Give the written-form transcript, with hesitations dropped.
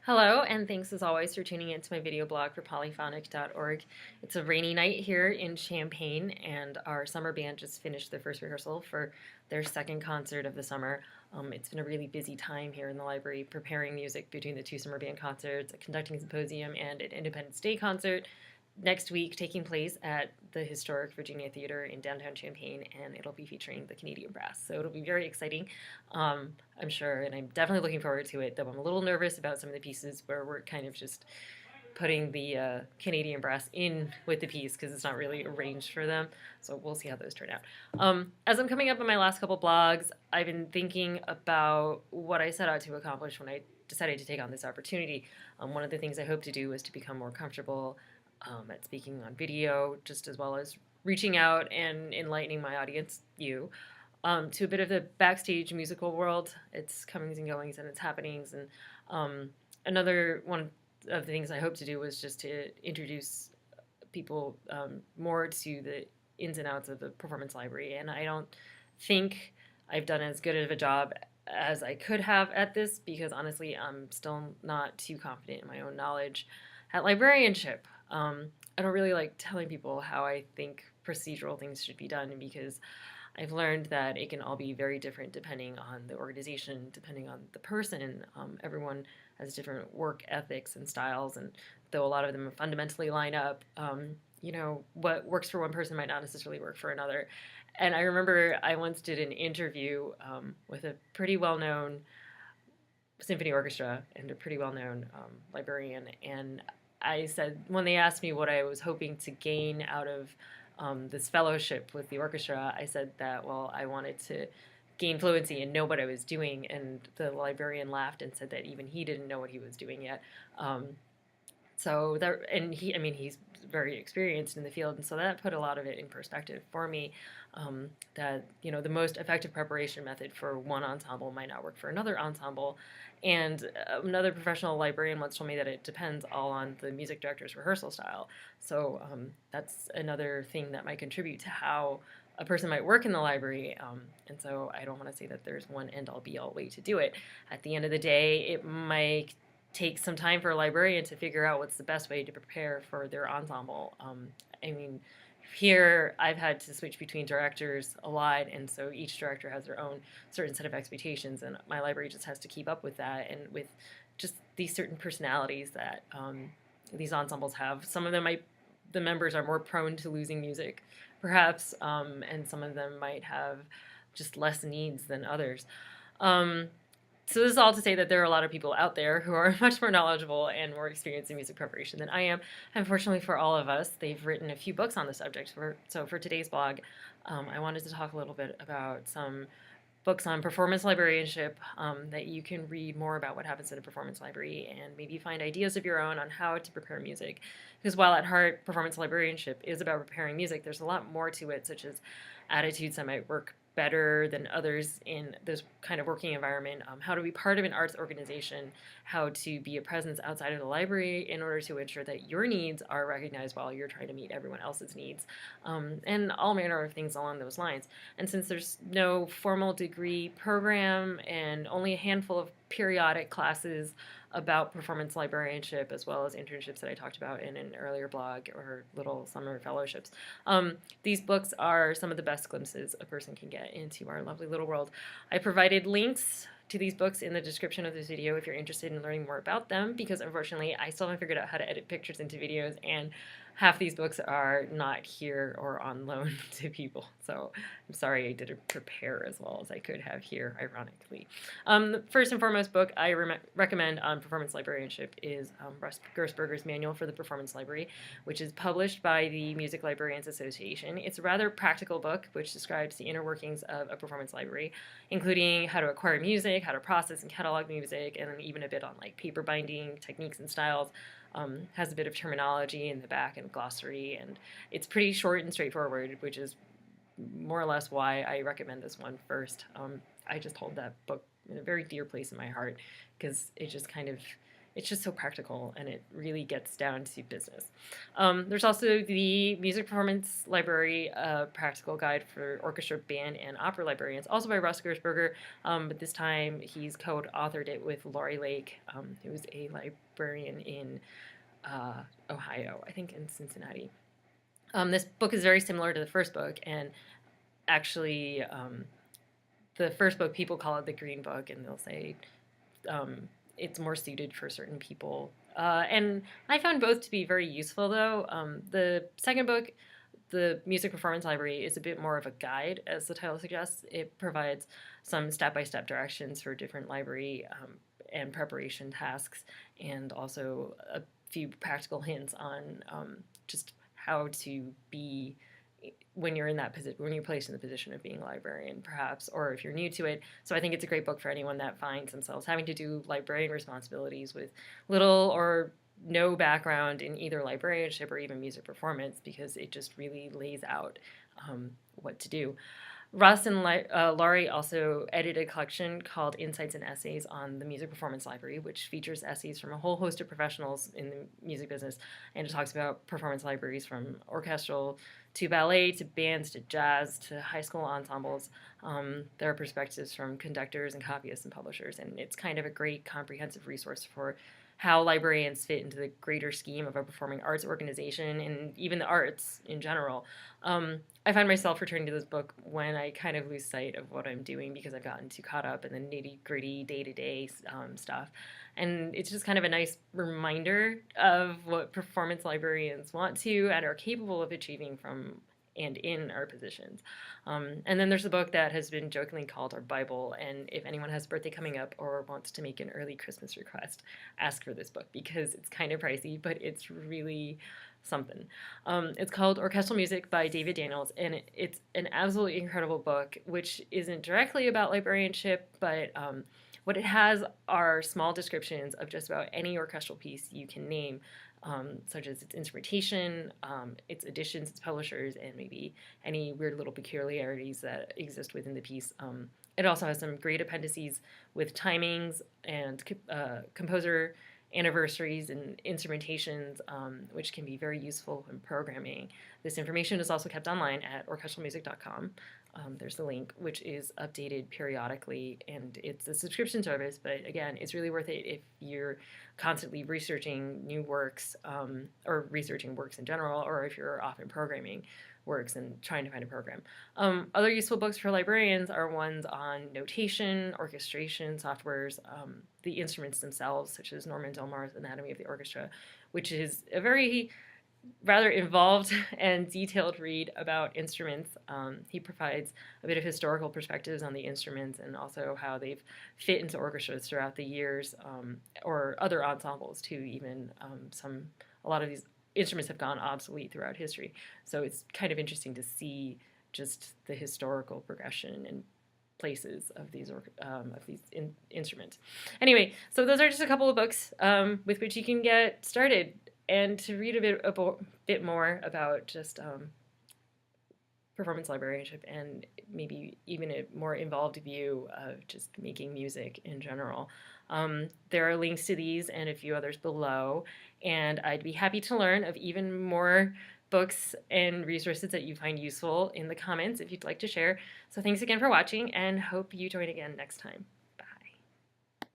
Hello, and thanks as always for tuning into my video blog for polyphonic.org. It's a rainy night here in Champaign, and our summer band just finished their first rehearsal for their second concert of the summer. It's been a really busy time here in the library preparing music between the two summer band concerts, a conducting symposium, and an Independence Day concert next week taking place at the historic Virginia Theater in downtown Champaign, and it'll be featuring the Canadian Brass. So it'll be very exciting, I'm sure, and I'm definitely looking forward to it, though I'm a little nervous about some of the pieces where we're kind of just putting the Canadian Brass in with the piece because it's not really arranged for them. So we'll see how those turn out. As I'm coming up on my last couple blogs, I've been thinking about what I set out to accomplish when I decided to take on this opportunity. One of the things I hope to do was to become more comfortable at speaking on video, just as well as reaching out and enlightening my audience, you, to a bit of the backstage musical world, its comings and goings and its happenings. And another one of the things I hope to do was just to introduce people more to the ins and outs of the performance library. And I don't think I've done as good of a job as I could have at this because honestly, I'm still not too confident in my own knowledge at librarianship. I don't really like telling people how I think procedural things should be done because I've learned that it can all be very different depending on the organization, depending on the person. Everyone has different work ethics and styles, and though a lot of them fundamentally line up, what works for one person might not necessarily work for another. And I remember I once did an interview with a pretty well-known symphony orchestra and a pretty well-known librarian, and I said, when they asked me what I was hoping to gain out of this fellowship with the orchestra, I said that, well, I wanted to gain fluency and know what I was doing. And the librarian laughed and said that even he didn't know what he was doing yet. He's very experienced in the field, and so that put a lot of it in perspective for me. That the most effective preparation method for one ensemble might not work for another ensemble, and another professional librarian once told me that it depends all on the music director's rehearsal style. So that's another thing that might contribute to how a person might work in the library. And so I don't want to say that there's one end-all be-all way to do it. At the end of the day, it might take some time for a librarian to figure out what's the best way to prepare for their ensemble. Here I've had to switch between directors a lot, and so each director has their own certain set of expectations, and my library just has to keep up with that and with just these certain personalities that these ensembles have. Some of them the members are more prone to losing music, perhaps, and some of them might have just less needs than others. So this is all to say that there are a lot of people out there who are much more knowledgeable and more experienced in music preparation than I am. Unfortunately for all of us, they've written a few books on the subject. So for today's blog, I wanted to talk a little bit about some books on performance librarianship that you can read more about what happens in a performance library and maybe find ideas of your own on how to prepare music. Because while at heart performance librarianship is about preparing music, there's a lot more to it, such as attitudes that might work better than others in this kind of working environment, how to be part of an arts organization, how to be a presence outside of the library in order to ensure that your needs are recognized while you're trying to meet everyone else's needs, and all manner of things along those lines. And since there's no formal degree program and only a handful of periodic classes about performance librarianship, as well as internships that I talked about in an earlier blog or little summer fellowships. These books are some of the best glimpses a person can get into our lovely little world. I provided links to these books in the description of this video if you're interested in learning more about them, because unfortunately I still haven't figured out how to edit pictures into videos, and half these books are not here or on loan to people. So I'm sorry I didn't prepare as well as I could have here, ironically. The first and foremost book I recommend on performance librarianship is Russ Gersberger's Manual for the Performance Library, which is published by the Music Librarians Association. It's a rather practical book which describes the inner workings of a performance library, including how to acquire music, how to process and catalog music, and then even a bit on like paper binding techniques and styles. Has a bit of terminology in the back and glossary, and it's pretty short and straightforward, which is more or less why I recommend this one first. I just hold that book in a very dear place in my heart because it just kind of it's just so practical, and it really gets down to business. There's also the Music Performance Library Practical Guide for Orchestra, Band, and Opera Librarians, also by Russ Gersberger, but this time he's co-authored it with Laurie Lake, who's a librarian in Ohio, I think in Cincinnati. This book is very similar to the first book, and actually, the first book, people call it the Green Book, and they'll say it's more suited for certain people. And I found both to be very useful, though. The second book, the Music Performance Library, is a bit more of a guide, as the title suggests. It provides some step-by-step directions for different library and preparation tasks, and also a few practical hints on just how to be when you're in that position, when you're placed in the position of being a librarian, perhaps, or if you're new to it. So I think it's a great book for anyone that finds themselves having to do librarian responsibilities with little or no background in either librarianship or even music performance, because it just really lays out what to do. Russ and Laurie also edited a collection called Insights and Essays on the Music Performance Library, which features essays from a whole host of professionals in the music business, and it talks about performance libraries from orchestral to ballet to bands to jazz to high school ensembles. There are perspectives from conductors and copyists and publishers, and it's kind of a great comprehensive resource for how librarians fit into the greater scheme of a performing arts organization and even the arts in general. I find myself returning to this book when I kind of lose sight of what I'm doing because I've gotten too caught up in the nitty-gritty day-to-day stuff. And it's just kind of a nice reminder of what performance librarians want to and are capable of achieving from and in our positions. And then there's a book that has been jokingly called our Bible, and if anyone has a birthday coming up or wants to make an early Christmas request, ask for this book because it's kind of pricey, but it's really something. It's called Orchestral Music by David Daniels, and it's an absolutely incredible book, which isn't directly about librarianship, but what it has are small descriptions of just about any orchestral piece you can name, such as its instrumentation, its additions, its publishers, and maybe any weird little peculiarities that exist within the piece. It also has some great appendices with timings and composer anniversaries and instrumentations, which can be very useful in programming. This information is also kept online at orchestralmusic.com. There's the link, which is updated periodically, and it's a subscription service, but again, it's really worth it if you're constantly researching new works, or researching works in general, or if you're often programming works and trying to find a program. Other useful books for librarians are ones on notation, orchestration softwares, the instruments themselves, such as Norman Delmar's Anatomy of the Orchestra, which is a very rather involved and detailed read about instruments. He provides a bit of historical perspectives on the instruments and also how they've fit into orchestras throughout the years, or other ensembles too. Even a lot of these instruments have gone obsolete throughout history, so it's kind of interesting to see just the historical progression and places of these instruments. Anyway, so those are just a couple of books with which you can get started. And to read a bit more about just performance librarianship and maybe even a more involved view of just making music in general, there are links to these and a few others below. And I'd be happy to learn of even more books and resources that you find useful in the comments if you'd like to share. So thanks again for watching, and hope you join again next time.